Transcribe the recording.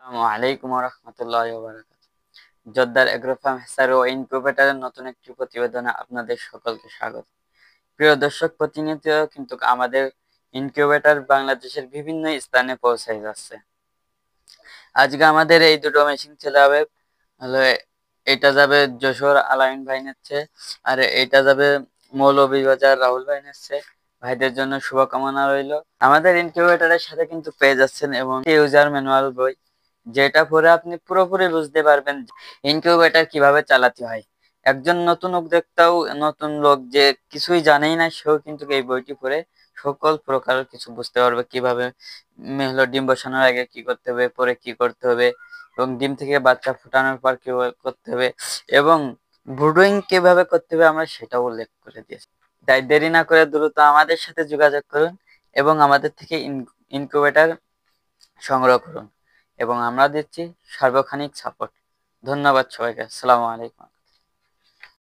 আসসালামু আলাইকুম রহমতুল্লাহি ওয়া বারাকাতুহু। জোদ্দার এগ্রো ফার্ম হ্যাচারি ও ইনকিউবেটরের নতুন একটি প্রতিবেদনে আপনাদের সকলকে স্বাগত। প্রিয় দর্শক, প্রতিনিয়ত কিন্তু আমাদের ইনকিউবেটর বাংলাদেশের বিভিন্ন স্থানে পৌঁছে যাচ্ছে। আজকে আমাদের এই দুটো মেশিন চলে যাবে হলো, এটা যাবে যশোর আলামিন ভাই নিচ্ছে, আর এটা যাবে মৌলভীবাজার রাহুল ভাই নিচ্ছে। ভাইদের জন্য শুভকামনা রইল। আমাদের ইনকিউবেটরের সাথে কিন্তু পেয়ে যাচ্ছেন এবং ইউজার ম্যানুয়াল বই, যেটা পড়ে আপনি পুরোপুরি বুঝতে পারবেন ইনকিউবেটর কিভাবে চালাতে হয়। একজন নতুন উদ্যোক্তাও, নতুন লোক যে কিছুই জানেই না, সেও কিন্তু এই বইটি পড়ে সকল প্রকার কিছু বুঝতে পারবে। কিভাবে হলো ডিম বসানোর আগে কি করতে হবে, পরে কি করতে হবে, এবং ডিম থেকে বাচ্চা ফোটানোর পর কিভাবে করতে হবে, এবং ব্রুডিং কিভাবে করতে হবে, আমরা সেটাও উল্লেখ করে দিয়েছি। তাই দেরি না করে দ্রুত আমাদের সাথে যোগাযোগ করুন এবং আমাদের থেকে ইনকিউবেটর সংগ্রহ করুন, এবং আমরা দিচ্ছি সার্বক্ষণিক সাপোর্ট। ধন্যবাদ সবাইকে। আসসালামু আলাইকুম।